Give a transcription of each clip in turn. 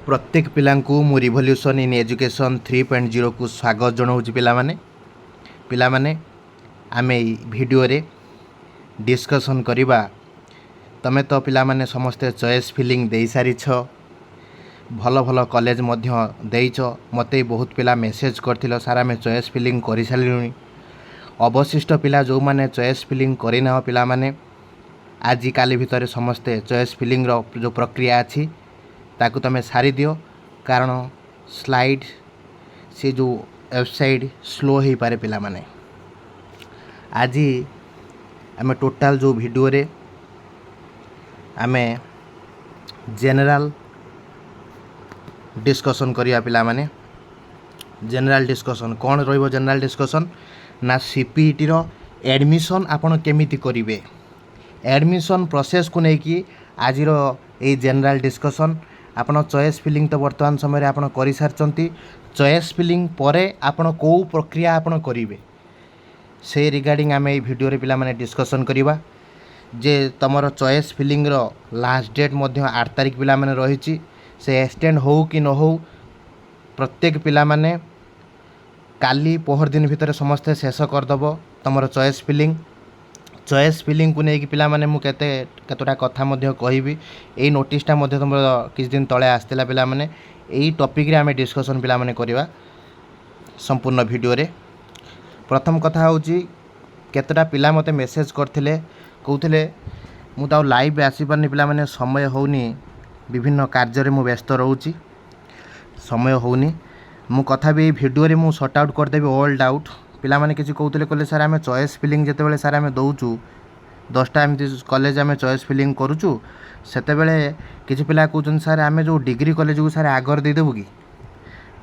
प्रत्येक पिलांकु मु revolution in education 3.0 को स्वागत जनाऊँगी। पिलामाने आमे वीडियो रे डिस्कशन करिबा। तमे तो पिलामाने समस्ते चॉइस फिलिंग दे सारी छ, भल भल कॉलेज मध्य देइछ। मते बहुत पिला मेसेज करथिलो सारा में चॉइस फिलिंग करि सारिलुनी। अवशिष्ट पिला जो माने चॉइस फिलिंग करिना पिलामाने आज काली भितर समस्ते चॉइस फिलिंग रो जो प्रक्रिया अछि ताकू तमें सारी दियो, कारण स्लाइड से जो वेबसाइट स्लो हो पारे पिला माने। आज आम टोटाल जो वीडियो रे आम जनरल डिस्कशन करिया पिला माने। जनरल डिस्कशन कौन रहिबो? जनरल डिस्कशन ना सीपीईटी रो एडमिशन आपण केमिति करिवे, एडमिशन प्रोसेस को लेकिन आज ये जनरल डिस्कशन। आपण चॉइस फिलिंग तो वर्तमान समय आप कर सारी। चॉइस फिलिंग परे आपण को प्रक्रिया आपण करेंगे से रिगार्डिंग आम ये वीडियो रे पिला माने डिस्कशन करवा। जे तुम चॉइस फिलिंग रो लास्ट डेट 8 तारिख पिला माने रही से एक्सटेंड हो कि न हो, प्रत्येक पिला माने काली पहर दिन भितर समस्ते शेष करदेव तुम चॉइस फिलिंग। चॉइस फिलिंग को लेकिन पिला माने मु केतोटा कथा मध्य कहबी। एई नोटिसटा मध्य तुम किछ दिन तले आस्तिला पिला माने। एई टॉपिक रे आमे डिस्कशन पिला माने करवा संपूर्ण वीडियो रे। प्रथम कथा होची केतोटा पिला मते मेसेज करथिले, कहउथिले मु ताऊ लाइव आसी पारनी पिला माने, समय होउनी, विभिन्न कार्य रे मु व्यस्त रहउची, समय होउनी। मु कथा भी वीडियो रे मु सॉर्ट आउट कर देबी ऑल डाउट। पिला माने किछि कहउथिले, कहले सर आमे चॉइस फिलिंग जेते बेले सर आमे दउचू 10टा एमती कॉलेज आमे चॉइस फिलिंग करूचू, सेते बेले किछि पिला कहउछन सर आमे जो डिग्री कॉलेज को सर आगर दे देबु कि,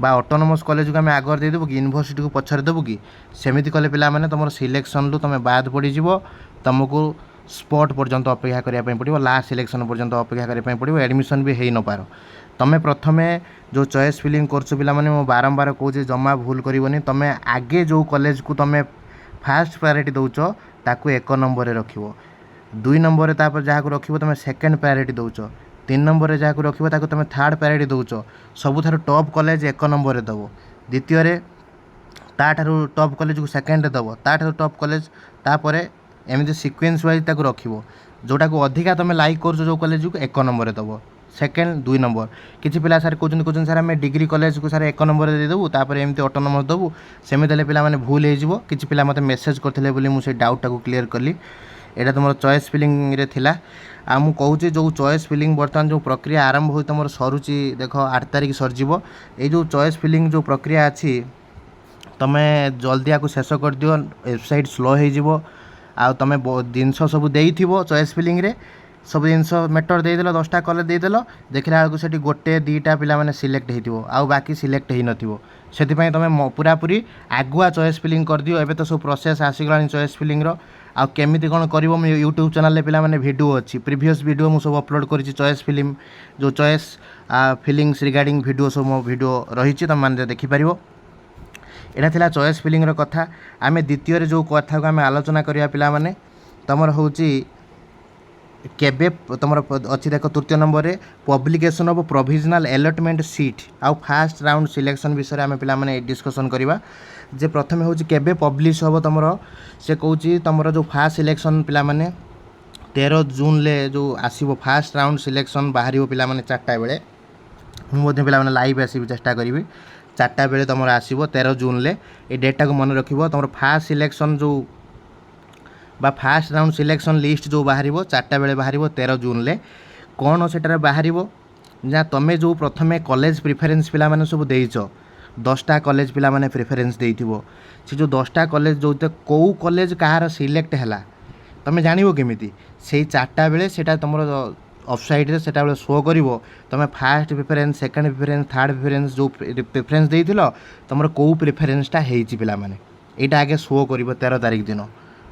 बा ऑटोनोमस कॉलेज को आमे आगर दे देबु कि, यूनिवर्सिटी को पछर देबु कि। सेमिति कले पिला माने तमरो सिलेक्शन लु तमे बाद पड़ी जिवो, तुमको स्पॉट पर्यंत अपेक्षा करिया पय पड़िबो, लास्ट सिलेक्शन पर्यंत अपेक्षा करिया पय पड़िबो, एडमिशन भी हेई न पारो। तमे प्रथमे जो चॉइस फिलिंग करछु पिला माने, मो बारंबार कहूँ जमा भूल करबनी। तमे आगे जो कॉलेज को तमे फास्ट प्रायोरिटी दउछ ताकू 1 नंबर रे रखिबो, 2 नंबर रे तापर जहा को रखिबो तमे सेकंड प्रायोरिटी दउछ, 3 नंबर रे जहा को रखिबो ताकू तमे थर्ड प्रायोरिटी दउछ। सबुथार टॉप कॉलेज 1 नंबर रे दबो, द्वितीय रे ताठारु टॉप कॉलेज को सेकंड रे दबो, ताठारु टॉप कॉलेज तापरे एमिति सीक्वेंस वाइज ताकू रखिबो। जोटा को अधिका तमे लाइक करछो जो कॉलेज को 1 नंबर रे दबो, सेकंड 2 नंबर। किछि पिला सर कहउछन सर आमे डिग्री कॉलेज को सर 1 नंबर दे देबु, तापर एमती ऑटोनोमस दबु, सेमे देले पिला माने भूल हे जिवो। किछि पिला मते मेसेज करथिले बोली मु से डाउट टाको क्लियर करली। एटा तुमर चॉइस फिलिंग रे थिला। आ मु कहूची जो चॉइस फिलिंग वर्तमान जो प्रक्रिया आरंभ होई तुमर सरुची, देखो 8 तारिख सर जिवो। ए जो चॉइस फिलिंग जो प्रक्रिया अछि तमे जल्दी आको शेष कर दियो, वेबसाइट स्लो हे जिवो। आ तमे जिनस सब देइथिबो चॉइस फिलिंग रे, सब जिनस मेटर देदेल, 10टा कॉलेज देदेल, देखला बेलू से गोटे 2टा पिला माने सिलेक्ट हेतिबो, आउ बाकी सिलेक्ट हेई नथिबो। सेतिपई तमे पूरा पूरी आगुआ चॉइस फिलिंग कर दियो। एबे तो सब प्रोसेस आसीगलानी चॉइस फिलिंग रो। आ केमिति कोन करिवो, मो यूट्यूब चैनल ले पिला माने वीडियो अछि, प्रीवियस वीडियो मु सब अपलोड करिछि। चॉइस फिलिंग जो चॉइस फिलिंग्स रिगार्डिंग वीडियो सब मो वीडियो रहिछि, तम माने देखि परिवो। एटा थिला चॉइस फिलिंग रो कथा। आमे द्वितीय रे जो कथा को आमे आलोचना करिया पिला माने, तमर होछि केबे तुमर अच्छी देख। तृतीय नंबर रे publication of provisional allotment seat आउ फास्ट राउंड सिलेक्शन विषय आम पिला माने डिस्कशन करवा। जे प्रथमे होछि केबे पब्लिश होबो तुमर, से कहूछि तुमर जो फास्ट सिलेक्शन पिला माने 13 जून ले जो आसीबो फास्ट राउंड सिलेक्शन बाहरिबो पिला माने 4टा बेले। मु मध्य पिला माने लाइव आसीबो चेष्टा करिवि, 4टा बेले तुमर आसीबो 13 जून ले। ए डेटा को मन रखिबो। तुमर फास्ट सिलेक्शन जो बा फास्ट राउंड सिलेक्शन लिस्ट जो बाहर 4टा बेले बाहर 13 जून ले। कौन से बाहर जहाँ तुम जो प्रथमे कॉलेज प्रिफरेन्स पिला माने सब देइछ, 10टा कॉलेज पिला माने प्रिफरेन्स देइथिबो। से जो 10टा कॉलेज जो कौ कॉलेज कहार सिलेक्ट हैला तुम जानिबो केमिति, से 4टा बेले सेटा तुमर वेबसाइट रे सेटा बेले शो करिवो। तुम fast preference, second preference, third preference जो प्रिफरेन्स देइथिलो तुमर कौ प्रिफरेन्सटा हेइछि पिला माने, एटा आगे शो करिवो 13 तारिख दिन।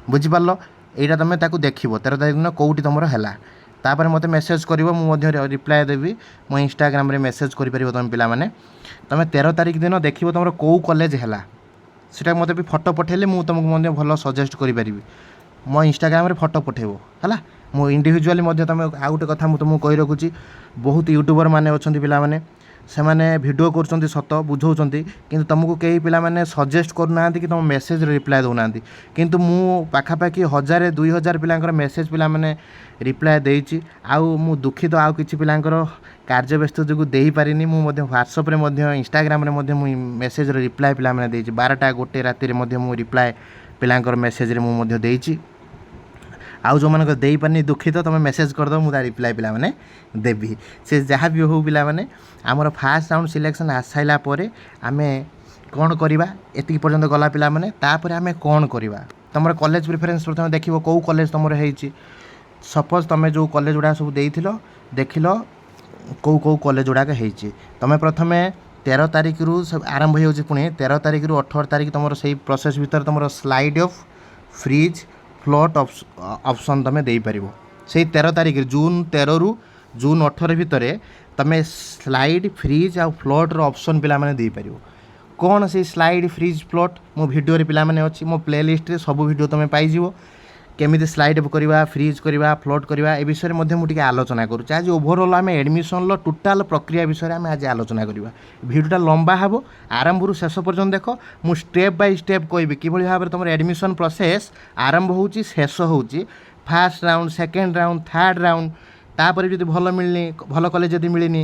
बुझिपार, यहाँ तुम ताकू देख 13 तारिख दिन कौटी तुम है, तापर मत मेसेज कर रिप्लाय देवी। मो इंस्टाग्राम रे मेसेज कर तुम पिला माने। तुम 13 तारिख दिन देख तुम कौ कॉलेज है, सीटा मत भी फोटो पठेले मु तुमको भल सजेस्ट करी। मो इंस्टाग्राम रे फोटो पठेबो है। मो इंडिविजुअली तुम आउ गोटे कथा तुमको कही रखुची, बहुत यूट्यूबर माने अच्छा पिला माने ସେମାନେ ଭିଡ଼ିଓ କରୁଛନ୍ତି ସତ ବୁଝାଉଛନ୍ତି କିନ୍ତୁ ତୁମକୁ କେହି ପିଲାମାନେ ସଜେଷ୍ଟ କରୁନାହାନ୍ତି କି ତୁମ ମେସେଜରେ ରିପ୍ଲାଏ ଦେଉନାହାନ୍ତି। କିନ୍ତୁ ମୁଁ ପାଖାପାଖି 1000-2000 ପିଲାଙ୍କର ମେସେଜ ପିଲାମାନେ ରିପ୍ଲାଏ ଦେଇଛି। ଆଉ ମୁଁ ଦୁଃଖିତ ଆଉ କିଛି ପିଲାଙ୍କର କାର୍ଯ୍ୟ ବ୍ୟସ୍ତ ଯୋଗୁଁ ଦେଇପାରିନି। ମୁଁ ମଧ୍ୟ ହ୍ୱାଟ୍ସଆପ୍ରେ ମଧ୍ୟ ଇନଷ୍ଟାଗ୍ରାମରେ ମଧ୍ୟ ମୁଁ ମେସେଜର ରିପ୍ଲାଏ ପିଲାମାନେ ଦେଇଛି। 12ଟା-1 ରାତିରେ ମଧ୍ୟ ମୁଁ ରିପ୍ଲାଏ ପିଲାଙ୍କର ମେସେଜରେ ମୁଁ ମଧ୍ୟ ଦେଇଛି। ଆଉ ଯେଉଁମାନଙ୍କ ଦେଇପାରିନି ଦୁଃଖିତ, ତୁମେ ମେସେଜ୍ କରିଦେବ, ମୁଁ ତା ରିପ୍ଲାଏ ପିଲାମାନେ ଦେବି। ସେ ଯାହା ବି ହେଉ ପିଲାମାନେ, ଆମର ଫାର୍ଷ୍ଟ ରାଉଣ୍ଡ ସିଲେକ୍ସନ୍ ଆସିସାରିଲା ପରେ ଆମେ କ'ଣ କରିବା, ଏତିକି ପର୍ଯ୍ୟନ୍ତ ଗଲା ପିଲାମାନେ। ତାପରେ ଆମେ କ'ଣ କରିବା, ତୁମର କଲେଜ ପ୍ରିଫରେନ୍ସ ପ୍ରଥମେ ଦେଖିବ କେଉଁ କଲେଜ ତୁମର ହେଇଛି। ସପୋଜ୍ ତୁମେ ଯେଉଁ କଲେଜ ଗୁଡ଼ାକ ସବୁ ଦେଇଥିଲ, ଦେଖିଲ କେଉଁ କଲେଜ ଗୁଡ଼ାକ ହେଇଛି। ତୁମେ ପ୍ରଥମେ 13 ତାରିଖରୁ ଆରମ୍ଭ ହେଇଯାଉଛି, ପୁଣି 13 ତାରିଖରୁ 18 ତାରିଖ ତୁମର ସେଇ ପ୍ରୋସେସ୍ ଭିତରେ ତୁମର slide of, fridge, float option ତୁମେ ଦେଇପାରିବ। ସେଇ 13 ତାରିଖରେ ଜୁନ୍ 13ରୁ ଜୁନ୍ 18 ଭିତରେ ତୁମେ ସ୍ଲାଇଡ୍, ଫ୍ରିଜ୍ ଆଉ ଫ୍ଲୋଟ୍ର ଅପସନ୍ ପିଲାମାନେ ଦେଇପାରିବ। କ'ଣ ସେଇ ସ୍ଲାଇଡ୍, ଫ୍ରିଜ୍, ଫ୍ଲୋଟ୍ ମୋ ଭିଡ଼ିଓରେ ପିଲାମାନେ ଅଛି, ମୋ ପ୍ଲେଲିଷ୍ଟରେ ସବୁ ଭିଡ଼ିଓ ତୁମେ ପାଇଯିବ। କେମିତି ସ୍ଲାଇଡ୍ କରିବା, ଫ୍ରିଜ୍ କରିବା, ଫ୍ଲୋଟ୍ କରିବା, ଏ ବିଷୟରେ ମଧ୍ୟ ମୁଁ ଟିକେ ଆଲୋଚନା କରୁଛି। ଆଜି ଓଭରଅଲ୍ ଆମେ ଆଡ଼ମିସନ୍ର ଟୋଟାଲ୍ ପ୍ରକ୍ରିୟା ବିଷୟରେ ଆମେ ଆଜି ଆଲୋଚନା କରିବା। ଭିଡ଼ିଓଟା ଲମ୍ବା ହେବ, ଆରମ୍ଭରୁ ଶେଷ ପର୍ଯ୍ୟନ୍ତ ଦେଖ। ମୁଁ ଷ୍ଟେପ୍ ବାଇ ଷ୍ଟେପ୍ କହିବି କିଭଳି ଭାବରେ ତୁମର ଆଡ଼ମିସନ୍ ପ୍ରୋସେସ୍ ଆରମ୍ଭ ହେଉଛି, ଶେଷ ହେଉଛି। First round, second round, third round, ତାପରେ ଯଦି ଭଲ ମିଳିନି, ଭଲ କଲେଜ ଯଦି ମିଳିନି,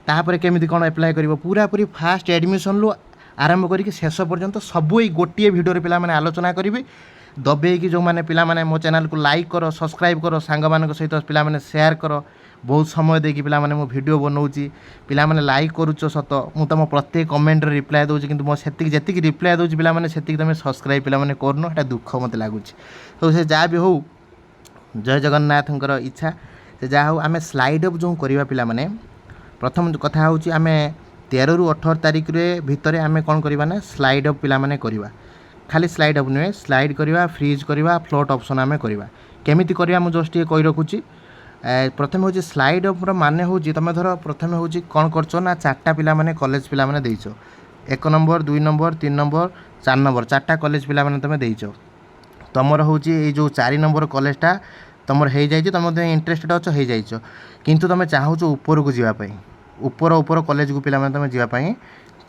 ତାପରେ କେମିତି କ'ଣ ଆପ୍ଲାଏ କରିବ, ପୁରାପୁରି ଫାର୍ଷ୍ଟ ଆଡ଼ମିସନ୍ରୁ ଆରମ୍ଭ କରିକି ଶେଷ ପର୍ଯ୍ୟନ୍ତ ସବୁ ଏଇ ଗୋଟିଏ ଭିଡ଼ିଓରେ ପିଲାମାନେ ଆଲୋଚନା କରିବେ। ଦବେଇକି ଯେଉଁମାନେ ପିଲାମାନେ ମୋ ଚ୍ୟାନେଲକୁ ଲାଇକ୍ କର, ସବସ୍କ୍ରାଇବ୍ କର, ସାଙ୍ଗମାନଙ୍କ ସହିତ ପିଲାମାନେ ସେୟାର କର। ବହୁତ ସମୟ ଦେଇକି ପିଲାମାନେ ମୁଁ ଭିଡ଼ିଓ ବନାଉଛି, ପିଲାମାନେ ଲାଇକ୍ କରୁଛ ସତ, ମୁଁ ତୁମ ପ୍ରତ୍ୟେକ କମେଣ୍ଟରେ ରିପ୍ଲାଏ ଦେଉଛି, କିନ୍ତୁ ମୋ ଯେତିକି ରିପ୍ଲାଏ ଦେଉଛି ପିଲାମାନେ ସେତିକି ତୁମେ ସବସ୍କ୍ରାଇବ୍ ପିଲାମାନେ କରୁନ, ଏଇଟା ଦୁଃଖ ମୋତେ ଲାଗୁଛି। ତ ସେ ଯାହା ବି ହେଉ, ଜୟ ଜଗନ୍ନାଥଙ୍କର ଇଚ୍ଛା। ସେ ଯାହା ହେଉ, ଆମେ ସ୍ଲାଇଡ୍ ଅପ୍ ଯେଉଁ କରିବା ପିଲାମାନେ, ପ୍ରଥମ କଥା ହେଉଛି ଆମେ 13ରୁ 18 ତାରିଖରେ ଭିତରେ ଆମେ କ'ଣ କରିବା ନା ସ୍ଲାଇଡ୍ ଅପ୍ ପିଲାମାନେ କରିବା। ଖାଲି ସ୍ଲାଇଡ୍ ଅପ୍ ନୁହେଁ, ସ୍ଲାଇଡ୍ କରିବା, ଫ୍ରିଜ୍ କରିବା, ଫ୍ଲୋଟ୍ ଅପସନ୍ ଆମେ କରିବା। କେମିତି କରିବା ମୁଁ ଜଷ୍ଟ ଟିକେ କହି ରଖୁଛି। ପ୍ରଥମେ ହେଉଛି ସ୍ଲାଇଡ୍ ଅପ୍ର ମାନେ ହେଉଛି, ତୁମେ ଧର ପ୍ରଥମେ ହେଉଛି କ'ଣ କରୁଛ ନା 4ଟା ପିଲାମାନେ କଲେଜ ପିଲାମାନେ ଦେଇଛ, 1 ନମ୍ବର, 2 ନମ୍ବର, 3 ନମ୍ବର, 4 ନମ୍ବର, 4ଟା କଲେଜ ପିଲାମାନେ ତୁମେ ଦେଇଛ। ତୁମର ହେଉଛି ଏଇ ଯେଉଁ 4 ନମ୍ବର କଲେଜଟା ତୁମର ହେଇଯାଇଛି, ତୁମେ ମଧ୍ୟ ଇଣ୍ଟରେଷ୍ଟେଡ଼ ଅଛ, ହେଇଯାଇଛ, କିନ୍ତୁ ତୁମେ ଚାହୁଁଛ ଉପରକୁ ଯିବା ପାଇଁ, ଉପର କଲେଜକୁ ପିଲାମାନେ ତୁମେ ଯିବା ପାଇଁ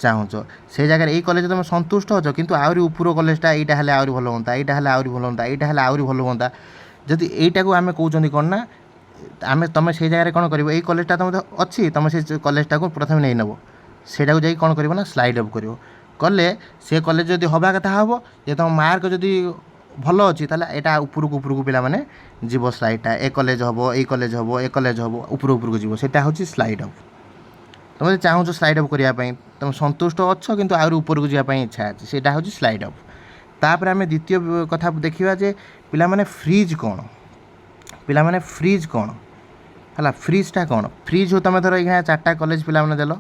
ଚାହୁଁଛ। ସେ ଜାଗାରେ ଏଇ କଲେଜ ତୁମେ ସନ୍ତୁଷ୍ଟ ଅଛ, କିନ୍ତୁ ଆହୁରି ଉପର କଲେଜଟା ଏଇଟା ହେଲେ ଆହୁରି ଭଲ ହୁଅନ୍ତା, ଏଇଟା ହେଲେ ଆହୁରି ଭଲ ହୁଅନ୍ତା, ଏଇଟା ହେଲେ ଆହୁରି ଭଲ ହୁଅନ୍ତା। ଯଦି ଏଇଟାକୁ ଆମେ କହୁଛନ୍ତି କ'ଣ ନା, ତୁମେ ସେଇ ଜାଗାରେ କ'ଣ କରିବ, ଏଇ କଲେଜଟା ତୁମେ ଅଛି, ତୁମେ ସେ କଲେଜଟାକୁ ପ୍ରଥମେ ନେଇ ନେବ, ସେଇଟାକୁ ଯାଇକି କ'ଣ କରିବ ନା ସ୍ଲାଇଡ୍ ଅପ୍ କରିବ। କଲେ ସେ କଲେଜ ଯଦି ହେବା କଥା ହେବ, ଯେ ତୁମ ମାର୍କ ଯଦି ଭଲ ଅଛି, ତାହେଲେ ଏଇଟା ଉପରକୁ ପିଲାମାନେ ଯିବ ସ୍ଲାଇଡ୍ଟା, ଏ କଲେଜ ହେବ, ଏଇ କଲେଜ ହେବ, ଏ କଲେଜ ହେବ, ଉପରକୁ ଯିବ, ସେଇଟା ହେଉଛି ସ୍ଲାଇଡ୍ ଅପ୍। ତୁମେ ଚାହୁଁଛ ସ୍ଲାଇଡ୍ ଅପ୍ କରିବା ପାଇଁ, ତୁମେ ସନ୍ତୁଷ୍ଟ ଅଛ କିନ୍ତୁ ଆହୁରି ଉପରକୁ ଯିବା ପାଇଁ ଇଚ୍ଛା ଅଛି, ସେଇଟା ହେଉଛି ସ୍ଲାଇଡ୍ ଅପ୍। ତାପରେ ଆମେ ଦ୍ୱିତୀୟ କଥା ଦେଖିବା ଯେ ପିଲାମାନେ ଫ୍ରିଜ୍ କ'ଣ, ପିଲାମାନେ ଫ୍ରିଜ୍ କ'ଣ ହେଲା। ଫ୍ରିଜ୍ଟା କ'ଣ, ଫ୍ରିଜ୍ ହେଉ, ତୁମେ ଧର ଏଇନା 4ଟା କଲେଜ ପିଲାମାନେ ଦେଲ,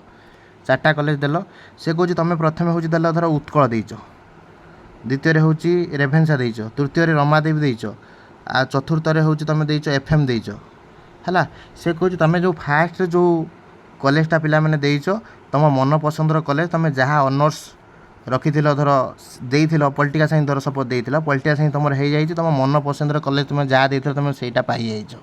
4ଟା କଲେଜ ଦେଲ, ସେ କହୁଛି ତୁମେ ପ୍ରଥମେ ହେଉଛି ଦେଲ ଧର ଉତ୍କଳ ଦେଇଛ, ଦ୍ୱିତୀୟରେ ହେଉଛି ରେଭେନ୍ସା ଦେଇଛ, ତୃତୀୟରେ ରମାଦେବୀ ଦେଇଛ, ଆଉ ଚତୁର୍ଥରେ ହେଉଛି ତୁମେ ଦେଇଛ FM ଦେଇଛ ହେଲା। ସେ କହୁଛି ତୁମେ ଯେଉଁ ଫାର୍ଷ୍ଟରେ ଯେଉଁ କଲେଜଟା ପିଲାମାନେ ଦେଇଛ, ତୁମ ମନ ପସନ୍ଦର କଲେଜ, ତୁମେ ଯାହା ଅନର୍ସ ରଖିଥିଲ, ଧର ଦେଇଥିଲ ପଲିଟିକାଲ୍ ସାଇନ୍ସ, ଧର ସପୋଜ୍ ଦେଇଥିଲ ପଲିଟିକାଲ୍ ସାଇନ୍ସ ତୁମର ହେଇଯାଇଛି, ତୁମ ମନ ପସନ୍ଦର କଲେଜ ତୁମେ ଯାହା ଦେଇଥିଲ ତୁମେ ସେଇଟା ପାଇଯାଇଛ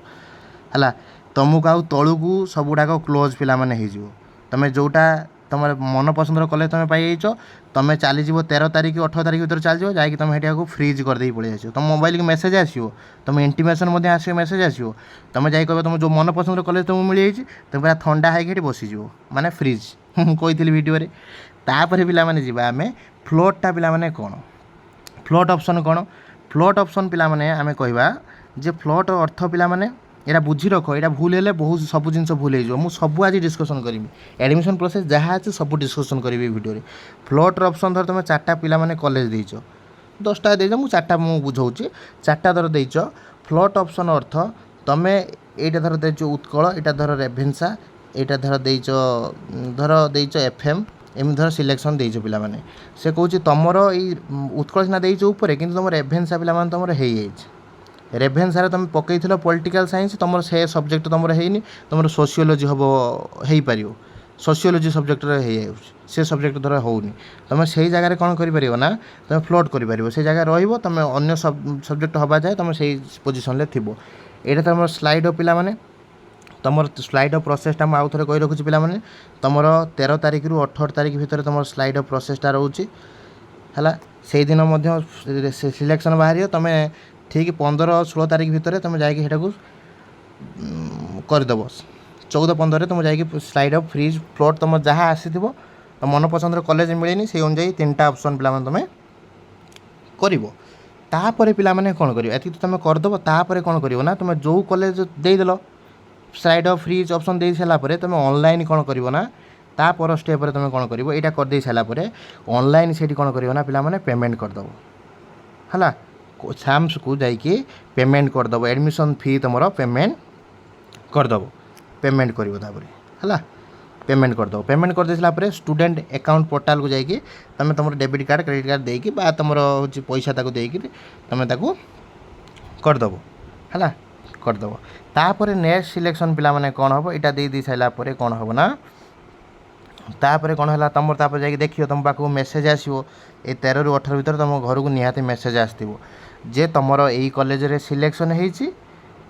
ହେଲା। ତୁମକୁ ଆଉ ତଳକୁ ସବୁଗୁଡ଼ାକ କ୍ଲୋଜ୍ ପିଲାମାନେ ହେଇଯିବ। ତୁମେ ଯେଉଁଟା ତୁମର ମନ ପସନ୍ଦର କଲେଜ ତୁମେ ପାଇଯାଇଛ, ତୁମେ ଚାଲିଯିବ 13 ତାରିଖ 18 ତାରିଖ ଭିତରେ ଚାଲିଯିବ, ଯାଇକି ତୁମେ ସେଠିକୁ ଫ୍ରିଜ୍ କରିଦେଇକି ପଳେଇ ଆସିବ। ତୁମ ମୋବାଇଲକୁ ମେସେଜ୍ ଆସିବ, ତୁମ ଇଣ୍ଟିମେସନ୍ ମଧ୍ୟ ଆସିବ, ମେସେଜ୍ ଆସିବ, ତୁମେ ଯାଇ କହିବ ତୁମ ଯେଉଁ ମନ ପସନ୍ଦର କଲେଜ ତୁମକୁ ମିଳିଯାଇଛି, ତୁମେ ପୁରା ଥଣ୍ଡା ହେଇକି ଏଠି ବସିଯିବ, ମାନେ ଫ୍ରିଜ୍। ମୁଁ କହିଥିଲି ଭିଡ଼ିଓରେ। ତାପରେ ପିଲାମାନେ ଯିବା ଆମେ ଫ୍ଲୋଟ୍ଟା। ପିଲାମାନେ କ'ଣ ଫ୍ଲୋଟ୍ ଅପସନ୍ କ'ଣ, ଫ୍ଲୋଟ୍ ଅପସନ୍ ପିଲାମାନେ ଆମେ କହିବା ଯେ ଫ୍ଲୋଟ୍ ଅର୍ଥ ପିଲାମାନେ ଏଇଟା ବୁଝି ରଖ, ଏଇଟା ଭୁଲ ହେଲେ ବହୁତ ସବୁ ଜିନିଷ ଭୁଲ ହେଇଯିବ। ମୁଁ ସବୁ ଆଜି ଡିସ୍କସନ୍ କରିବି, ଆଡ଼ମିସନ୍ ପ୍ରୋସେସ୍ ଯାହା ଅଛି ସବୁ ଡିସ୍କସନ୍ କରିବି ଏଇ ଭିଡ଼ିଓରେ। ଫ୍ଲୋଟ୍ର ଅପସନ୍ ଧର ତୁମେ 4ଟା ପିଲାମାନେ କଲେଜ ଦେଇଛ, 10ଟା ଦେଇଛ, ମୁଁ 4ଟା ମୁଁ ବୁଝାଉଛି, 4ଟା ଧର ଦେଇଛ। ଫ୍ଲୋଟ୍ ଅପସନ୍ ଅର୍ଥ ତୁମେ ଏଇଟା ଧର ଦେଇଛ ଉତ୍କଳ, ଏଇଟା ଧର ରେଭେନ୍ସା, ଏଇଟା ଧର ଦେଇଛ FM, ଏମିତି ଧର ସିଲେକ୍ସନ୍ ଦେଇଛ ପିଲାମାନେ। ସେ କହୁଛି ତୁମର ଏଇ ଉତ୍କଳ ସିନା ଦେଇଛ ଉପରେ, କିନ୍ତୁ ତୁମର ରେଭେନ୍ସା ପିଲାମାନେ ତୁମର ହେଇଯାଇଛି। ରେଭେନ୍ସାରେ ତୁମେ ପକାଇଥିଲ ପଲିଟିକାଲ୍ ସାଇନ୍ସ, ତୁମର ସେ ସବଜେକ୍ଟ ତୁମର ହେଇନି, ତୁମର ସୋସିଓଲୋଜି ହେବ, ହେଇପାରିବ, ସୋସିଓଲୋଜି ସବଜେକ୍ଟରେ ହେଇଯାଉଛି, ସେ ସବଜେକ୍ଟ ଧର ହେଉନି, ତୁମେ ସେଇ ଜାଗାରେ କ'ଣ କରିପାରିବ ନା ତୁମେ ଫ୍ଲୋଟ୍ କରିପାରିବ, ସେଇ ଜାଗାରେ ରହିବ, ତୁମେ ଅନ୍ୟ ସବଜେକ୍ଟ ହେବା ଯାଏ ତୁମେ ସେଇ ପୋଜିସନ୍ରେ ଥିବ। ଏଇଟା ତୁମର ସ୍ଲାଇଡ୍ ଅପ୍ ପିଲାମାନେ। तुम स्लाइड अफ प्रोसेसटा मुझे आउ थे कही रखुच्छी पे तुम 13 तारिख रु 18 तारिख भितर तुम स्लाइड अफ प्रोसेसटा रोचे है से दिन सिलेक्शन बाहर तुम ठीक 15-16 तारिख भितर तुम जाकि करदेव 14-15 तुम जाकि स्लाइड अफ फ्रीज फ्लोट तुम जहाँ आसी तुम मन पसंद कॉलेज मिलेनि से अनुजाई 3टा ऑप्शन पे तुम कर पिलाने कौन कर ये तुम करदेव तापर कौन कर ना तुम जो कॉलेज देदेल स्लाइड अफ फ्रीज ऑप्शन दे सारापर तुम ऑनलाइन कौन करना तापर स्टेप तुम कौन कर यहाँ करदे सारापर ऑनलाइन से कौन करना पिलाने पेमेंट करदेव है साम्स को जाकि पेमेंट करदेव एडमिशन फी तुम पेमेंट करदेव पेमेंट कर पेमेंट करदेव पेमेंट कर सारापर स्टूडेंट अकाउंट पोर्टाल को जाकि तुम तुम डेबिट कार्ड क्रेडिट कार्ड देकी तुम पैसा देकी तुम करदेव है करदेव तापर नेक्स्ट सिलेक्शन पिलाने कौन हम यहाँ दे सारापर कौन हम ना तापर कौन है तुम तापर जाकि देखिए तुम पाक मेसेज आसो ये 13 ରୁ 18 भितर तुम घर को निहाती मेसेज आसो जे तुम यही कॉलेज रे सिलेक्शन होती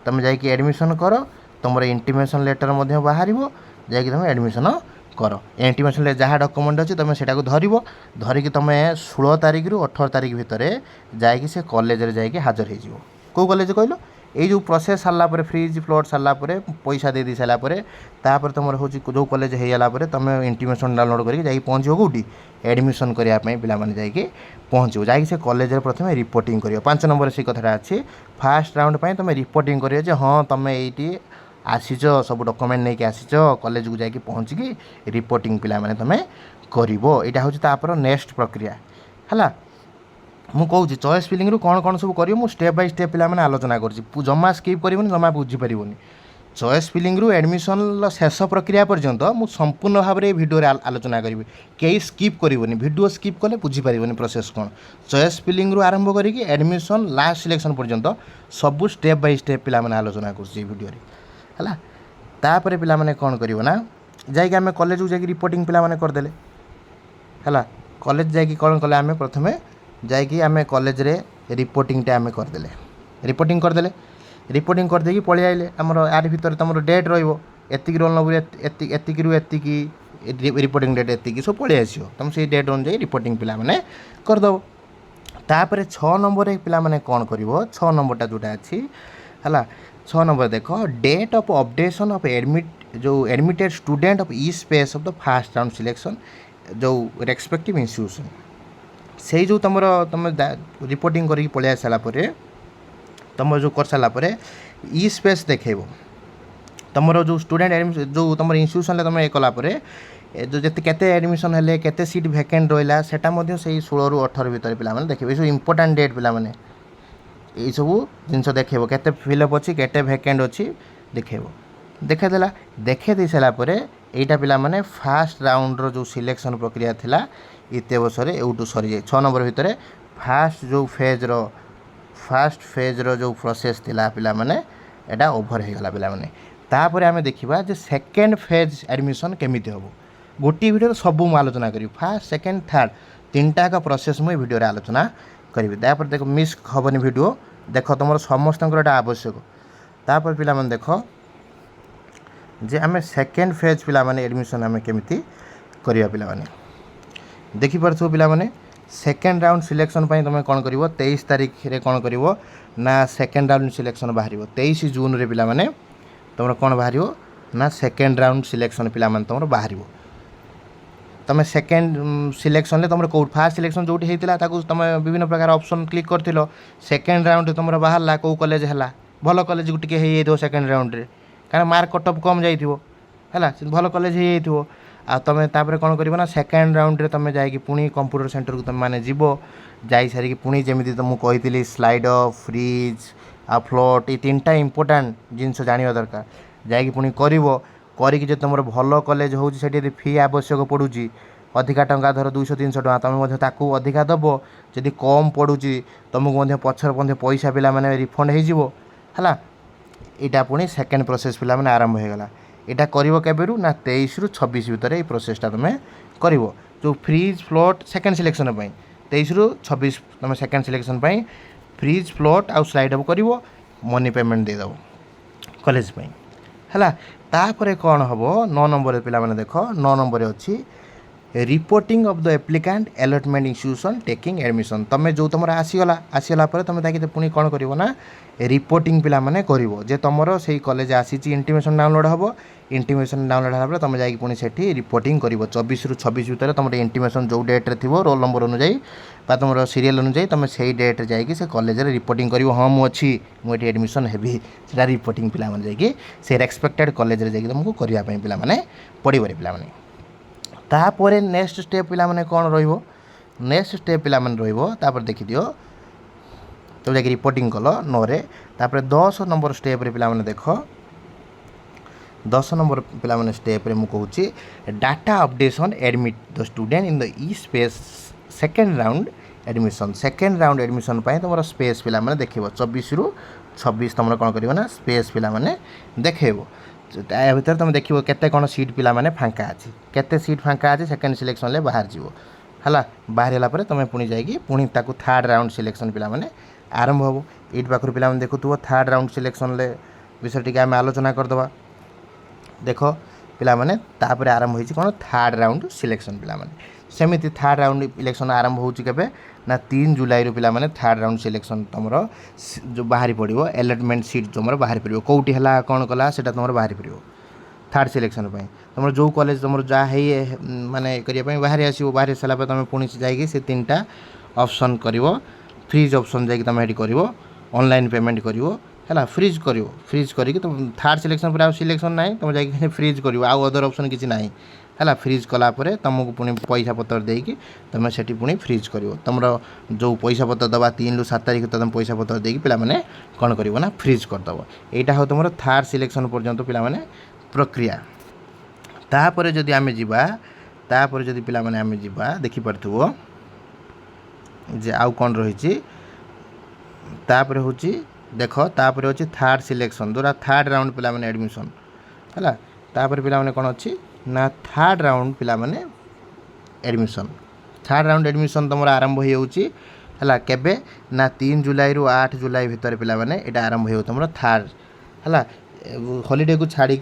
तुम जाकि एडमिशन कर तुम इंटीमेशन लेटर बाहर जाकि तुम एडमिशन कर इंटीमेशन लेटर जहाँ डॉक्यूमेंट अच्छी तुम सेटा धरब धरिकी तुम 16 तारिख रु 18 तारिख भितर जाकि से कॉलेज रे जाकि हाजर हो कौ कॉलेज कहल ये जो प्रोसेस सारापर फ्रीज फ्लोट सारापर पैसा दे सारापर तापर तुम हूँ जो कॉलेज हो गलापर तुम इंटीमेशन डाउनलोड करके जाकि पहुँचो कौटी एडमिशन करने पिलाने जाकि पहुँचो जाकि से कॉलेज प्रथम रिपोर्टिंग कर 5 नंबर से कथा अच्छी फास्ट राउंड पर तुम रिपोर्टिंग कर हाँ तुम ये आसीच सब डॉक्यूमेंट नहीं आसीच कॉलेज को जाकि पहुँचिकी रिपोर्टिंग पिलाने तुम कर यहाँ हूँ तापर नेक्स्ट प्रक्रिया है मु कहूँ चॉइस फिलिंग रू कौन कौन सब कर स्टेप बाय स्टेप पिलाने आलोचना कर जमा स्किप कर जमा बुझीपर चॉइस फिलिंग रू एडमिशन शेष प्रक्रिया पर्यंत मु संपूर्ण भाव में भिडियो आलोचना करी कई स्किप करनी भिडियो स्किप कले बुझीपर प्रोसेस कौन चॉइस फिलिंग रू आरंभ करके एडमिशन लास्ट सिलेक्शन पर्यंत सबू स्टेप बाय स्टेप पिलाने आलोचना कर है तापर पिलाने कौन करना जाकि आम कॉलेज को जाकि रिपोर्टिंग पिलाने करदेले है कॉलेज जाकि कौन कले आम प्रथम जाकि आम कॉलेज रे रिपोर्टिंगटा आम करदेले रिपोर्टिंग करदेले रिपोर्टिंग करदेकी पलि आइले आमर यार भितर तुम डेट रही रोल नंबर एतिक रु एतिक रिपोर्टिंग डेट एतिक सब पलि आसो तुम से डेट अनुसार रिपोर्टिंग पिलाने करदेव तापर 6 नंबर पिलाने कौन कर 6 नंबरटा जोटा अच्छी है 6 नंबर देख डेट ऑफ अपडेशन ऑफ जो admitted student of E space of the first round selection जो रेस्पेक्टिव इंस्टीट्यूशन से जो तुम रिपोर्टिंग करके पलि सारापर तुम जो कर सारापर ई स्पेस देखेब तुम जो स्टूडेंट जो तुम इंस्टीट्यूशन तुम ये कलापर जो जिते एडमिशन है केते सीट भैकेंट रहा सेटा 16 ରୁ 18 भितर पिलाने देखिए सब इंपोर्टाट डेट पिलाने यही सब जिनस देखेब केते फिलअप अच्छी केते भैकेंट अच्छी देखेब देखेदेला देखे दे सारापर यहीटा पिलाने फास्ट राउंड जो सिलेक्शन प्रक्रिया थिला इतने वर्ष यूटू सरी जाए 6 नंबर भितर फास्ट फेज जो प्रोसेस थिला पिलाने एटा ओभर हो गला पिलाने तापर आम देखा जे सेकेंड फेज एडमिशन केमिति हम गोटे भिडियो सब मुझे आलोचना करी फास्ट सेकेंड थर्ड 3टा का प्रोसेस मुझे भिडियो आलोचना करी तापर देख मिस हेनी भिडियो देख तुम समस्त आवश्यक तापर पिलाने देख जे आम सेकेंड फेज पिलाने एडमिशन आम केमिति करिया पिलाने देखिपार पिलाने सेकेंड राउंड सिलेक्शन तुम कौन कर 23 तारिख रे कौन कर ना सेकेंड राउंड सिलेक्शन बाहर 23 जून रे पिलाने तुम कौन बाहर ना सेकेंड राउंड सिलेक्शन पिलाने तुम बाहर तुम सेकेंड सिलेक्शन तुम कौट फास्ट सिलेक्शन जो होता तुम विभिन्न प्रकार ऑप्शन क्लिक कर सेकेंड राउंड तुम बाहर कौ कॉलेज है भल कॉलेज को टे सेकेंड राउंड रे कारण मार्क कट ऑफ कम जाइथिबो है भल कॉलेज हो आ तुम तापर कौन कर ना सेकेंड राउंड रे तुम जाकि पुणी कंप्यूटर सेंटर को तुम माने जीव जाई सारी पुणी जमी तुमको कही स्लाइड ऑफ फ्रीज आ फ्लोट ये 3टा इंपोर्टाट जिनस जाना दरकार जाकि पुणी कर तुम भल कॉलेज हो फी आवश्यक पड़ुची अधिका टंका धर 200-300 टका तुम अधिका दब जदि कम पड़ुची तुमको पछर पैसा पिला माने रिफंड हो है यहाँ पुणी सेकेंड प्रोसेस पिला माने आरंभ हो गला यहाँ कर ना 23 ରୁ 26 भितर ये प्रोसेसटा तुम कर जो फ्रीज फ्लोट सेकेंड सिलेक्शन 23 ରୁ 26 तुम सेकेंड सिलेक्शन फ्रीज फ्लोट आउ स्लाइड अप कर मनी पेमेंट देदेव कॉलेज है तापर कौन हम 9 नंबर पे देख 9 नंबर अच्छी reporting of the applicant allotment institution taking admission तुम जो तुम आसीगला तुम पुणी कौन कर ना रिपोर्टिंग पिला माने करिवो जे तुमर से कॉलेज आसी इंटीमेशन डाउनलोड हम इंटीमेशन डाउनलोड होगा तुम जाकि पुणी से रिपोर्टिंग कर 24 ରୁ 26 भितर तुम इंटीमेशन जो डेट्रे थी रोल नंबर अनुजाई तुम सीरियल अनुजाई तुम से डेट्रे जाकि से कॉलेज रिपोर्टिंग कर हाँ मुझे मुझे एडमिशन हेबी से रिपोर्टिंग पिला जाकि से एक्सपेक्टेड कॉलेज जाकि तुमको करने पे पड़े पे तापर नेक्स्ट स्टेप पिला माने कौन रहिबो नेक्स्ट स्टेप पिला माने रहिबो तापर देखि दियो तो जाकि रिपोर्टिंग कल 9 रे तापर 10 नंबर स्टेप रे पिला माने देखो 10 नंबर पिला माने स्टेप रे मु कहूची data updation admit the student in the e space second round admission पाए तुम स्पेस पिला माने देखिबो 24 ରୁ 26 तुम कौन करिवो ना स्पेस पिला माने देखैबो या भर तुम देखो केते कौन सीट पिला माने फांका अच्छी केते सीट फांका अच्छी सेकेंड सिलेक्शन ले बाहर जीवो है बाहर है तुम पुणी जाकि पुणी ताकू थर्ड राउंड सिलेक्शन पिला माने आरंभ हम ये पाखर पिला देखु थर्ड राउंड सिलेक्शन ले विषय टी आम आलोचना करदे देख पिला माने तापर आरंभ होइछि कोन थर्ड राउंड सिलेक्शन पिला माने सेमिति थर्ड राउंड इलेक्शन आरंभ होउछि केबे ना 3 जुलाई रू पिला माने थर्ड राउंड सिलेक्शन तुमरो जो बाहरी पड़िवो अलॉटमेंट सीट तुमरो बाहरी पड़िवो कोउटी हला कोन कला सेटा तुमरो बाहरी पड़िवो थर्ड सिलेक्शन पई तुमरो जो कॉलेज तुमरो जा है माने करिया पई बाहरी आसीबो बाहरी सला पे तुम पुणी जाईकी से तीनटा ऑप्शन करिवो फ्रीज ऑप्शन जाईकी तुम हेडी करिवो ऑनलाइन पेमेंट करिवो है फ्रीज करके तुम थर्ड सिलेक्शन पर सिलेक्शन ना तुम जाकि फ्रीज कर आउ अदर ऑप्शन किसी ना है फ्रीज कलापर तुमको पुणी पैसा पतर देकी तुम से पुणी फ्रीज कर तुम जो पैसा पतर दबा 3 ରୁ 7 तारिख तुम पैसा पतर देकी पिला माने कौन कर ना फ्रीज करदेव यहाँ हो तुम थर्ड सिलेक्शन पर्यंत पिला माने प्रक्रिया तापर जदि आम जापर जदि पिला माने आम जा देखिपो जे आउ कौन रही तापर हूँ देख तापर अच्छी थर्ड सिलेक्शन जोरा थर्ड राउंड पिला माने एडमिशन है तापर पिला माने कौन अच्छी ना थर्ड राउंड पिला माने एडमिशन थर्ड राउंड एडमिशन तुम आरंभ हो केबे ना 3 जुलाई ରୁ 8 जुलाई भितर पिला माने एटा आरंभ हो तुम थर्ड है हॉलीडे को छाड़ी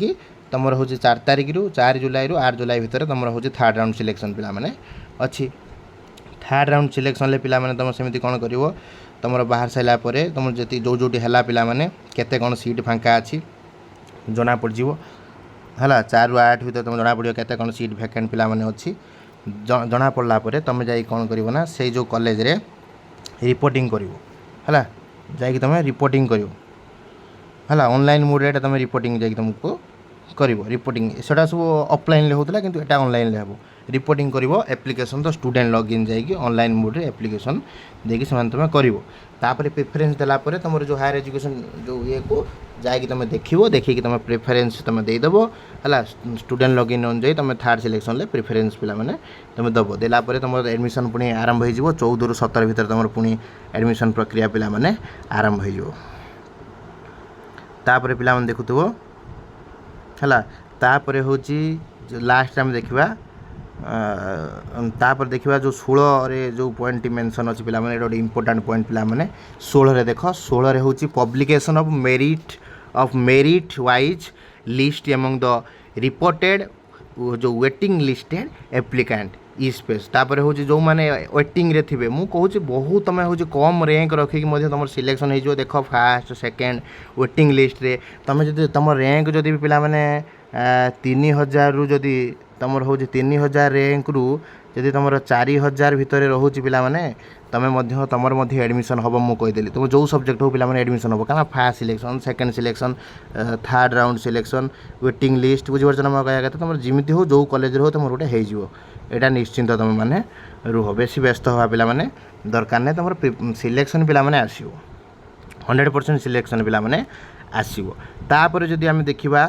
तुम हूँ 4 तारिख ରୁ 4 जुलाई ରୁ 8 जुलाई भितर तुम हूँ थर्ड राउंड सिलेक्शन पिला माने अच्छी थर्ड राउंड सिलेक्शन ले पिला माने तुम सेमती कौन करिवो तुम बाहर सारा तुम जी जो जोटी है पिला माने केते कौन सीट फांका अच्छी जना पड़ो है 4 ରୁ 8 भितर तुम जना पड़ो केते कौन सीट वैकेंट पिला माने अच्छी जना पड़ला तुम जा कौन कर ना से जो कॉलेज रे रिपोर्टिंग कर है तुम रिपोर्टिंग कर ऑनलाइन मोड रे तुम रिपोर्टिंग जा तुमको कर रिपोर्टिंग सेटा सब ऑफलाइन होता कि एटा ऑनलाइन ले हम रिपोर्टिंग कर एप्लिकेशन तो स्टूडेंट लॉगिन जाकि ऑनलाइन मोड रे एप्लिकेशन देकी तुम कर प्रेफरेंस देला तुम जो हायर एजुकेशन जो ये को जाकि तुम देखिए तुम प्रेफरेंस तुम देदेव है स्टूडेंट लॉगिन अनुजाई तुम थर्ड सिलेक्शन ले प्रेफरेंस पिला माने तुम दब देला तुम एडमिशन पुणी आरंभ हो 14 ରୁ 17 भितर तुम पुणी एडमिशन प्रक्रिया पिला माने आरंभ हो तापर पिला माने देखुथबो है तापर हूँ लास्ट आम देखा तापर देखा जो 16 रे जो पॉइंट मेंशन अच्छी पिला माने गोटे इंपोर्टेंट पॉइंट पिला माने 16 रे देख 16 रे होची publication of merit wise list among the reported जो वेटिंग लिस्टेड एप्लिकेंट ई स्पेस तापर हूँ जो मैंने वेटिंग रे थिबे मु कहूँ बहुत तुम हूँ कम रैंक रखिकी तुम सिलेक्शन हो देख फास्ट सेकेंड वेटिंग लिस्ट रे तुम जो तुम रैंक जदि भी पिला माने 3000 ରୁ जदि तुम हूँ 3000 रैंक रू जदि तुम 4000 भितर रोचे पिला माने तुम तुम एडमिशन हम मुझे कहीदेली तुम जो सब्जेक्ट हो पिला माने एडमिशन हम क्या first selection second selection third round selection waiting list बुझीपार ना कह कहते तुम जमी हो जो कॉलेज हो तुम गोटे हो यहाँ निश्चिंत तुम मैंने रुह बेसी व्यस्त हवा पिला माने दरकार नहीं तुम सिलेक्शन पिला माने आसीबो 100% सिलेक्शन पिला माने आसीबो तापर जदि आम देखा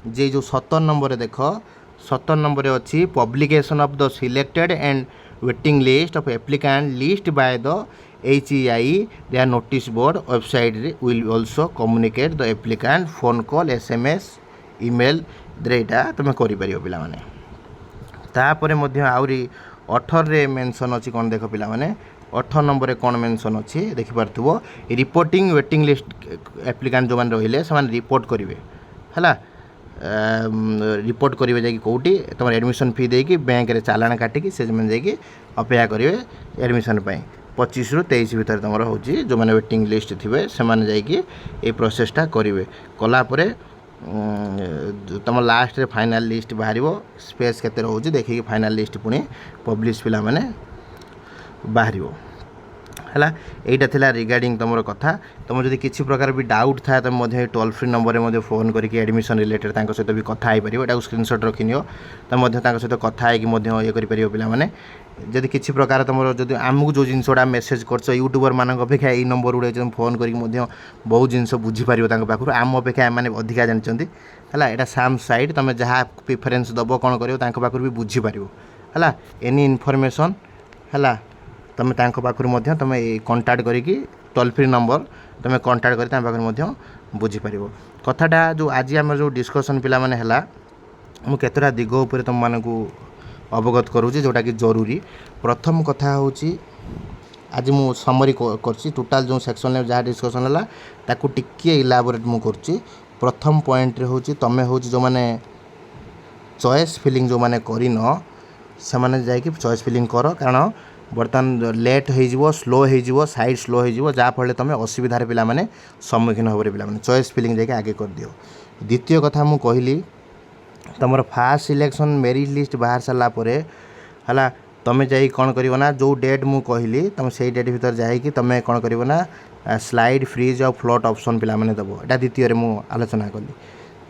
जे जो 17 नंबर देख 17 नंबर अच्छी publication of the selected and waiting list of applicant list by the HEI their notice board website will also communicate the applicant phone call SMS email द्रेटा तुम कर पिला माने तापर मध्य आउरी 18 रे मेंशन अच्छी कौन देख पिला माने 18 नंबर रे कौन मेंशन अच्छी देखिपारथुबो रिपोर्टिंग वेटिंग लिस्ट एप्लिकेंट जो मैंने रहिले से रिपोर्ट करेंगे है रिपोर्ट करेंगे जाकि कौटी तुम एडमिशन फी देकी बैंक रे चालान काटिकी से जाकि अपेक्षा करेंगे एडमिशन 25 ରୁ 23 भितर तुम हूँ जो मैंने वेटिंग लिस्ट थे से ये प्रोसेसटा करेंगे कलापर तुम लास्ट रे फाइनल लिस्ट बाहर स्पेस केते रोचे देखिए फाइनल लिस्ट पुणी पब्लिश पिला माने बाहर है यहीटा थिला रिगार्डिंग तुम कथा तुम जब किसी प्रकार भी डाउट था तुम टोल फ्री नंबर में फोन करके एडमिशन रिलेटेड सहित भी कथा हो स्क्रीनशॉट रखी नियो तुम सहित कथा ये कर पाने जदि किसी प्रकार तुम जब आमको जो जिनसा मेसेज कर यूट्यूबर मान अपेक्षा यही नंबर गुड़े तुम फोन करके बहुत जिनस बुझीपार पाखु आम अपेक्षा एम अधिका जानते है यहाँ साम साइड तुम जहाँ प्रिफरेन्स दब कौन कर भी बुझीपार है एनी इनफर्मेशन है तुम पाखु तुम कंटाक्ट करी टोल फ्री नंबर तुम कंटाक्ट कर बुझीपार कथाटा जो आज आम जो डिस्कसन पिला माने है मुझे केतटा दिग उपर तुम मानू अवगत करुँचे जोटा कि जरूरी प्रथम कथा हूँ आज मु समरी कर टोटाल जो सेक्शन जहाँ डिस्कसन है ताकू टिके इलाबोरेट मु कर प्रथम पॉइंट रे हूँ तुम हूँ जो मैंने चॉइस फिलिंग जो मैंने करन से मैंने जाकि चॉइस फिलिंग कर कारण बर्तमान लेट हो स्लो हो साइड स्लो हो जहाँफल तुम असुविधार पिला माने सम्मुखीन हो पे चॉइस फिलिंग जाकि आगे कर दियो द्वितीय कथा मु कहली तुम फास्ट सिलेक्शन मेरिट लिस्ट बाहर सारापर है तुम जा कौन करना जो डेट मु कहली तुम से डेट भीतर जाकि तुम कौन करना स्लाइड फ्रीज और फ्लोट ऑप्शन पिला माने दबो एटा द्वितीय मु आलोचना कली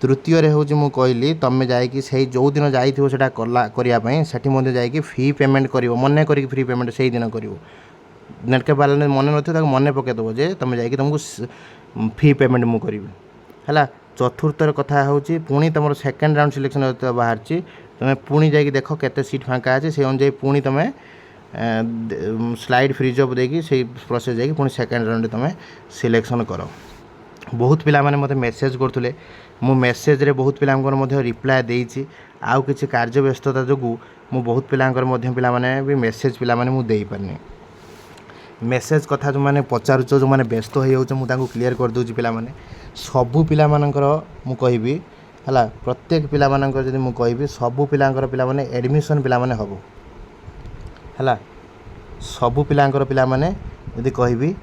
तृतीय हूँ मु कहली तुम जाकि से जो दिन जाइए से करने जाकि फी पेमेंट कर मन कर फ्री पेमेंट से दिन कर नेट के बारे मन न मन पकईदेव जे तुम जाकि तुमको फी पेमेंट मु करी है चतुर्थर कथा हूँ पुणी तुम सेकेंड राउंड सिलेक्शन बाहर तुम पुणी जाकि देख केते सीट फाँका अच्छे से अनुजाई पुणी तुम स्लाइड फ्रीज अप देकी से प्रोसेस जाकि पुणी सेकेंड राउंड तुम सिलेक्शन कर बहुत पिला माने मते मेसेज करथुले मु मेसेज रे बहुत पिलांकर रिप्लाय देइछि आउ किछि कार्य व्यस्तता जोगु मु बहुत पिलांकर पिला माने भी मेसेज पिला माने मु देई परनी मेसेज कथा जो माने पचारुच जो माने व्यस्त हो जाउछ मु तांको क्लियर कर दोछि पिला माने सबु पिला मानकर मु कहिबी हला प्रत्येक पिला मानकर जदि मु कहिबी सबु पिलांकर पिला माने एडमिशन पिला माने हबो हला सबु पिलांकर पिला माने जदि कहिबी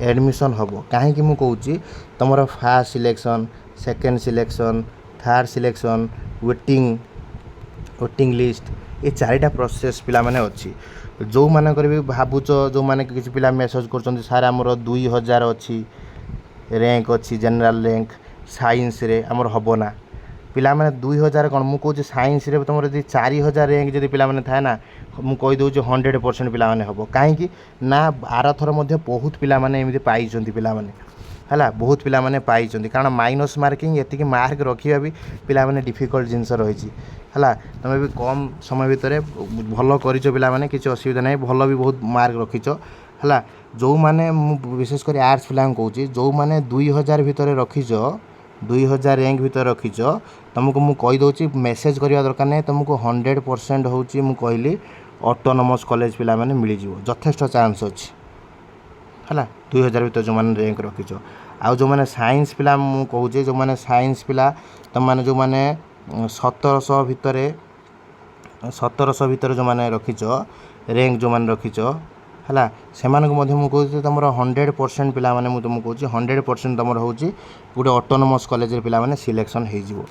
एडमिशन हम कहीं मुझे कहूँ तुम fast selection second selection third selection waiting list ये चारिटा प्रोसेस पिला माने अच्छी जो मानकर भी भावुच जो मैंने किसी पिला मेसेज कर सार आमर 2000 अच्छी रैंक अच्छी जनरल रैंक साइंस रे आमर हबना पिला माने 2000 कौन मुझे कहूँ साइंस रे तुम यदि 4000 रैंक जब पिला माने थाए ना मुझे कहीदे 100% पिला माने हबो कहीं ना आर थर बहुत पिला माने एमती पाई पिला माने है बहुत पिला माने पाई कारण माइनस मार्किंग एतिक मार्क रखा भी पिला माने डिफिकल्ट जिनस रही है तुम भी कम समय भितर भल कर पिला माने किसी असुविधा नहीं भल भी बहुत मार्क रखीच है जो मैंने विशेष कर आर्ट्स पिला कहूँ जो मैंने 2000 भितर रखीच 2000 रैंक भीतर रखीच तुमको मुझे कहीदे मेसेज करवा दरकार नहीं तुमको 100% हूँ मुझे कहली ऑटोनोमस कॉलेज पिला माने मिल जाव यथेष्ट चांस अच्छी है 2000 भीतर जो मैंने रैंक रखीच आउ जो मैंने साइंस पिला मुझे कहूँ जो मैंने साइंस पिला तुम मैंने जो मैंने 1700 भितर जो मैंने रखीच रैंक जो मैंने रखीच है से मुझे तुम 100% पिला माने मुझे तुमको कहूँ 100% तुम हूँ गोटे ऑटोनोमस कॉलेज पिला माने सिलेक्शन हो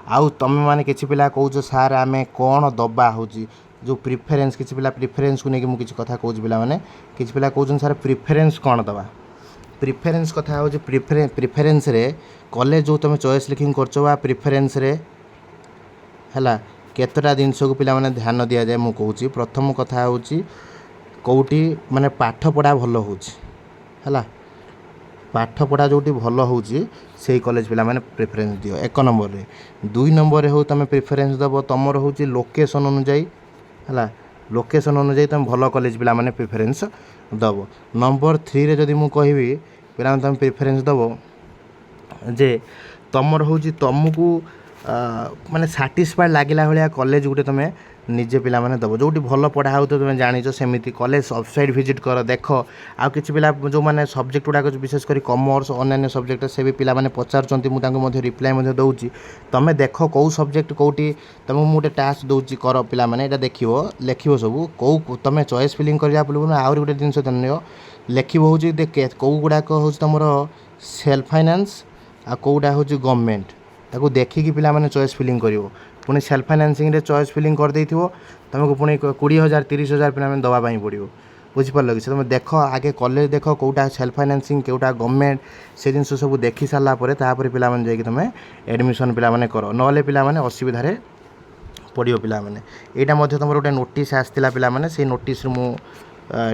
आउ तुम मैंने किसी पिला कहूँ सार आम कौन दबा हूँ जो प्रिफरेन्स किसी पिला प्रिफरेन्स को लेकिन मुझे कथा कहूँ पिला माने किसी पिला कहूँ सार प्रिफरेन्स कौन दबा प्रिफरेन्स कथा हूँ प्रिफरेन्स रे कॉलेज जो तुम चॉइस लिखिंग कर प्रिफरेन्स रे है केतटा जिनस को पिला माने ध्यान दि जाए मुझे कहूँ प्रथम कथा हूँ कौटी माने पाठ पढ़ा भल हो पाठ पढ़ा जो भल हो कॉलेज पिला माने प्रिफरेन्स दियो 1 नंबर रे 2 नंबर हो तुम प्रिफरेन्स दब तुम हूँ लोकेशन अनुजाई है लोकेशन अनुजाई तुम भल कॉलेज पिला माने प्रिफरेन्स दब नंबर 3 रे जदि मु कहबी पिला तुम प्रिफरेन्स दब जे तुम हूँ तुमको माने साटिस्फाइड लगिला भाया कॉलेज गोटे तुम ନିଜେ ପିଲାମାନେ ଦେବ ଯେଉଁଠି ଭଲ ପଢ଼ା ହେଉଥିବ ତୁମେ ଜାଣିଛ ସେମିତି କଲେଜ ୱେବସାଇଟ୍ ଭିଜିଟ୍ କର ଦେଖ ଆଉ କିଛି ପିଲା ଯେଉଁମାନେ ସବଜେକ୍ଟ ଗୁଡ଼ାକ ବିଶେଷ କରି କମର୍ସ ଅନ୍ୟାନ୍ୟ ସବଜେକ୍ଟ ସେ ବି ପିଲାମାନେ ପଚାରୁଛନ୍ତି ମୁଁ ତାଙ୍କୁ ମଧ୍ୟ ରିପ୍ଲାଏ ମଧ୍ୟ ଦେଉଛି ତୁମେ ଦେଖ କେଉଁ ସବଜେକ୍ଟ କେଉଁଠି ତୁମକୁ ମୁଁ ଗୋଟେ ଟାସ୍କ ଦେଉଛି କର ପିଲାମାନେ ଏଇଟା ଦେଖିବ ଲେଖିବ ସବୁ କେଉଁ ତୁମେ ଚଏସ୍ ଫିଲିଂ କରିବା ପୂର୍ବରୁ ଆହୁରି ଗୋଟେ ଜିନିଷ ଜାଣିବ ଲେଖିବ ହେଉଛି କେଉଁ ଗୁଡ଼ାକ ହେଉଛି ତୁମର ସେଲ୍ଫ ଫାଇନାନ୍ସ ଆଉ କେଉଁଟା ହେଉଛି ଗଭର୍ଣ୍ଣମେଣ୍ଟ ତାକୁ ଦେଖିକି ପିଲାମାନେ ଚଏସ୍ ଫିଲିଂ କରିବ ପୁଣି ସେଲ୍ଫ ଫାଇନାନ୍ସିଂରେ ଚଏସ୍ ଫିଲିଂ କରିଦେଇଥିବ ତୁମକୁ ପୁଣି 20,000 30,000 ପିଲାମାନେ ଦେବା ପାଇଁ ପଡ଼ିବ ବୁଝିପାରିଲ କି ସେ ତୁମେ ଦେଖ ଆଗେ କଲେଜ ଦେଖ କେଉଁଟା ସେଲ୍ଫ ଫାଇନାନ୍ସିଂ କେଉଁଟା ଗଭର୍ଣ୍ଣମେଣ୍ଟ ସେ ଜିନିଷ ସବୁ ଦେଖି ସାରିଲା ପରେ ତାପରେ ପିଲାମାନେ ଯାଇକି ତୁମେ ଆଡ଼ମିସନ୍ ପିଲାମାନେ କର ନହେଲେ ପିଲାମାନେ ଅସୁବିଧାରେ ପଡ଼ିବ ପିଲାମାନେ ଏଇଟା ମଧ୍ୟ ତୁମର ଗୋଟେ ନୋଟିସ୍ ଆସିଥିଲା ପିଲାମାନେ ସେଇ ନୋଟିସ୍ରୁ ମୁଁ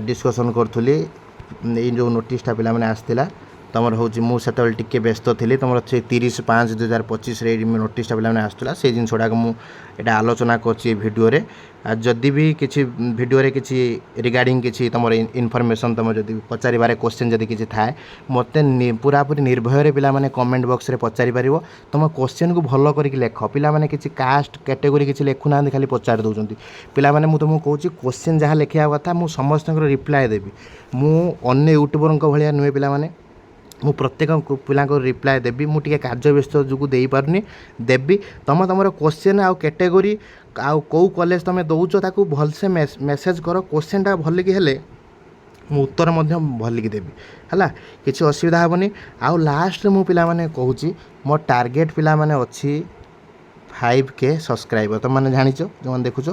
ଡିସ୍କସନ୍ କରୁଥିଲି ଏଇ ଯେଉଁ ନୋଟିସ୍ଟା ପିଲାମାନେ ଆସିଥିଲା ତୁମର ହେଉଛି ମୁଁ ସେତେବେଳେ ଟିକେ ବ୍ୟସ୍ତ ଥିଲି ତୁମର ସେ 30/5/2025ରେ ଏଇ ନୋଟିସ୍ଟା ପିଲାମାନେ ଆସୁଥିଲା ସେଇ ଜିନିଷ ଗୁଡ଼ାକ ମୁଁ ଏଇଟା ଆଲୋଚନା କରୁଛି ଏ ଭିଡ଼ିଓରେ ଆଉ ଯଦି ବି କିଛି ଭିଡ଼ିଓରେ କିଛି ରିଗାର୍ଡ଼ିଂ କିଛି ତୁମର ଇନଫର୍ମେସନ୍ ତୁମ ଯଦି ପଚାରିବାରେ କ୍ୱେଶ୍ଚନ୍ ଯଦି କିଛି ଥାଏ ମୋତେ ପୁରାପୁରି ନିର୍ଭୟରେ ପିଲାମାନେ କମେଣ୍ଟ ବକ୍ସରେ ପଚାରିପାରିବ ତୁମ କ୍ୱେଶ୍ଚନ୍କୁ ଭଲ କରିକି ଲେଖ ପିଲାମାନେ କିଛି କାଷ୍ଟ କ୍ୟାଟେଗୋରୀ କିଛି ଲେଖୁନାହାନ୍ତି ଖାଲି ପଚାରି ଦେଉଛନ୍ତି ପିଲାମାନେ ମୁଁ ତୁମକୁ କହୁଛି କ୍ୱେଶ୍ଚନ୍ ଯାହା ଲେଖିବା କଥା ମୁଁ ସମସ୍ତଙ୍କର ରିପ୍ଲାଏ ଦେବି ମୁଁ ଅନ୍ୟ ୟୁଟ୍ୟୁବରଙ୍କ ଭଳିଆ ନୁହେଁ ପିଲାମାନେ ମୁଁ ପ୍ରତ୍ୟେକ ପିଲାଙ୍କୁ ରିପ୍ଲାଏ ଦେବି ମୁଁ ଟିକେ କାର୍ଯ୍ୟ ବ୍ୟସ୍ତ ଯୋଗୁଁ ଦେଇପାରୁନି ଦେବି ତୁମର କ୍ୱେଶ୍ଚନ୍ ଆଉ କ୍ୟାଟେଗୋରୀ ଆଉ କେଉଁ କଲେଜ ତୁମେ ଦେଉଛ ତାକୁ ଭଲସେ ମେସେଜ୍ କର କ୍ୱେଶ୍ଚନ୍ଟା ଭଲିକି ହେଲେ ମୁଁ ଉତ୍ତର ମଧ୍ୟ ଭଲିକି ଦେବି ହେଲା କିଛି ଅସୁବିଧା ହେବନି ଆଉ ଲାଷ୍ଟରେ ମୁଁ ପିଲାମାନେ କହୁଛି ମୋ ଟାର୍ଗେଟ୍ ପିଲାମାନେ ଅଛି 5K ସବସ୍କ୍ରାଇବର ତୁମମାନେ ଜାଣିଛ ଯେଉଁମାନେ ଦେଖୁଛ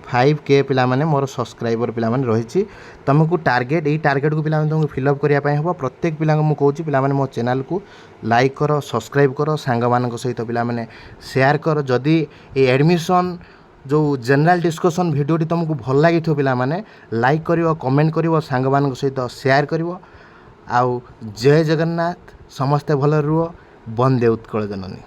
5K ପିଲାମାନେ ମୋର ସବସ୍କ୍ରାଇବର ପିଲାମାନେ ରହିଛି ତୁମକୁ ଟାର୍ଗେଟ୍ ଏଇ ଟାର୍ଗେଟ୍କୁ ପିଲାମାନେ ତୁମକୁ ଫିଲ୍ଅପ୍ କରିବା ପାଇଁ ହେବ ପ୍ରତ୍ୟେକ ପିଲାଙ୍କୁ ମୁଁ କହୁଛି ପିଲାମାନେ ମୋ ଚ୍ୟାନେଲ୍କୁ ଲାଇକ୍ କର ସବସ୍କ୍ରାଇବ୍ କର ସାଙ୍ଗମାନଙ୍କ ସହିତ ପିଲାମାନେ ସେୟାର କର ଯଦି ଏଇ ଆଡ଼ମିସନ୍ ଯେଉଁ ଜେନେରାଲ୍ ଡିସ୍କସନ୍ ଭିଡ଼ିଓଟି ତୁମକୁ ଭଲ ଲାଗିଥିବ ପିଲାମାନେ ଲାଇକ୍ କରିବ କମେଣ୍ଟ କରିବ ସାଙ୍ଗମାନଙ୍କ ସହିତ ସେୟାର କରିବ ଆଉ ଜୟ ଜଗନ୍ନାଥ ସମସ୍ତେ ଭଲରେ ରୁହ ବନ୍ଦେ ଉତ୍କଳ ଜନନୀ।